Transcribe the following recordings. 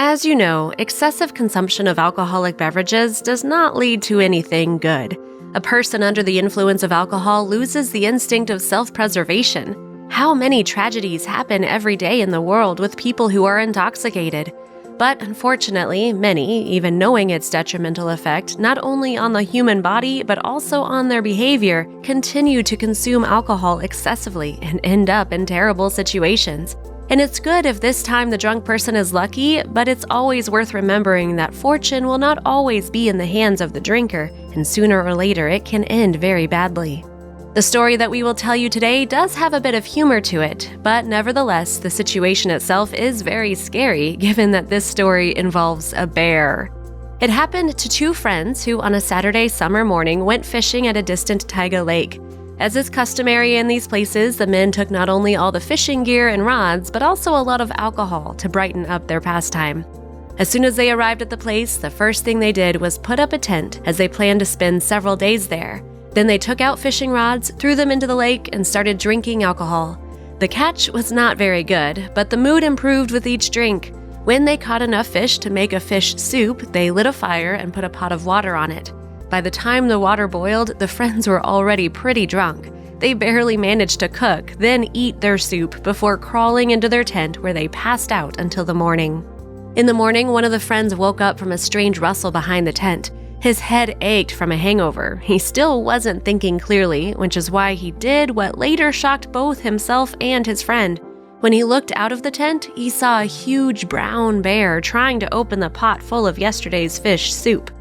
As you know, excessive consumption of alcoholic beverages does not lead to anything good. A person under the influence of alcohol loses the instinct of self-preservation. How many tragedies happen every day in the world with people who are intoxicated? But unfortunately, many, even knowing its detrimental effect not only on the human body but also on their behavior, continue to consume alcohol excessively and end up in terrible situations. And it's good if this time the drunk person is lucky, but it's always worth remembering that fortune will not always be in the hands of the drinker, and sooner or later it can end very badly. The story that we will tell you today does have a bit of humor to it, but nevertheless, the situation itself is very scary given that this story involves a bear. It happened to two friends who on a Saturday summer morning went fishing at a distant taiga lake. As is customary in these places, the men took not only all the fishing gear and rods, but also a lot of alcohol to brighten up their pastime. As soon as they arrived at the place, the first thing they did was put up a tent as they planned to spend several days there. Then they took out fishing rods, threw them into the lake, and started drinking alcohol. The catch was not very good, but the mood improved with each drink. When they caught enough fish to make a fish soup, they lit a fire and put a pot of water on it. By the time the water boiled, the friends were already pretty drunk. They barely managed to cook, then eat their soup before crawling into their tent where they passed out until the morning. In the morning, one of the friends woke up from a strange rustle behind the tent. His head ached from a hangover. He still wasn't thinking clearly, which is why he did what later shocked both himself and his friend. When he looked out of the tent, he saw a huge brown bear trying to open the pot full of yesterday's fish soup.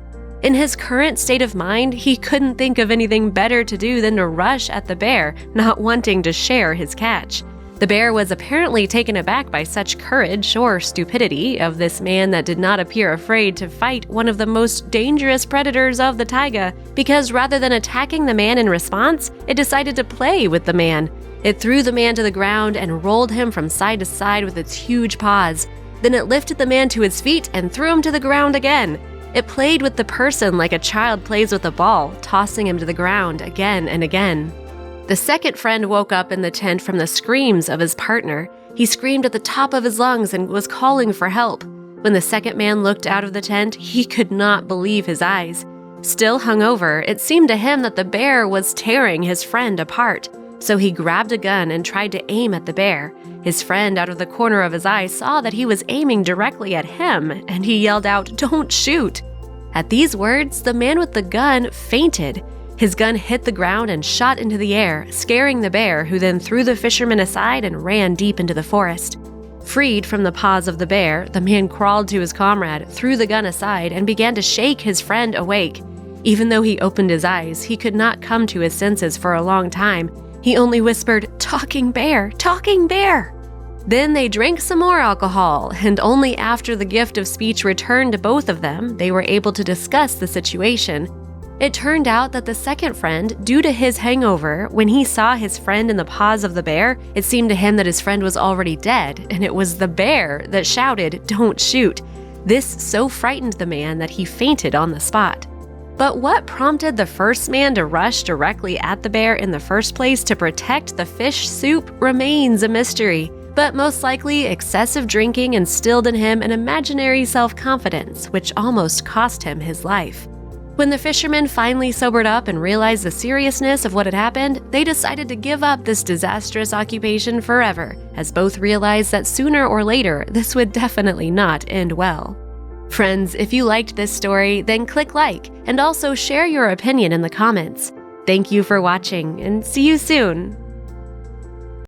In his current state of mind, he couldn't think of anything better to do than to rush at the bear, not wanting to share his catch. The bear was apparently taken aback by such courage or stupidity of this man that did not appear afraid to fight one of the most dangerous predators of the taiga, because rather than attacking the man in response, it decided to play with the man. It threw the man to the ground and rolled him from side to side with its huge paws. Then it lifted the man to his feet and threw him to the ground again. It played with the person like a child plays with a ball, tossing him to the ground again and again. The second friend woke up in the tent from the screams of his partner. He screamed at the top of his lungs and was calling for help. When the second man looked out of the tent, he could not believe his eyes. Still hungover, it seemed to him that the bear was tearing his friend apart. So he grabbed a gun and tried to aim at the bear. His friend, out of the corner of his eye, saw that he was aiming directly at him, and he yelled out, "Don't shoot!" At these words, the man with the gun fainted. His gun hit the ground and shot into the air, scaring the bear, who then threw the fisherman aside and ran deep into the forest. Freed from the paws of the bear, the man crawled to his comrade, threw the gun aside, and began to shake his friend awake. Even though he opened his eyes, he could not come to his senses for a long time. He only whispered, "Talking bear! Talking bear!" Then they drank some more alcohol, and only after the gift of speech returned to both of them, they were able to discuss the situation. It turned out that the second friend, due to his hangover, when he saw his friend in the paws of the bear, it seemed to him that his friend was already dead, and it was the bear that shouted, "Don't shoot!" This so frightened the man that he fainted on the spot. But what prompted the first man to rush directly at the bear in the first place to protect the fish soup remains a mystery. But most likely, excessive drinking instilled in him an imaginary self-confidence, which almost cost him his life. When the fishermen finally sobered up and realized the seriousness of what had happened, they decided to give up this disastrous occupation forever, as both realized that sooner or later, this would definitely not end well. Friends, if you liked this story, then click like, and also share your opinion in the comments. Thank you for watching, and see you soon!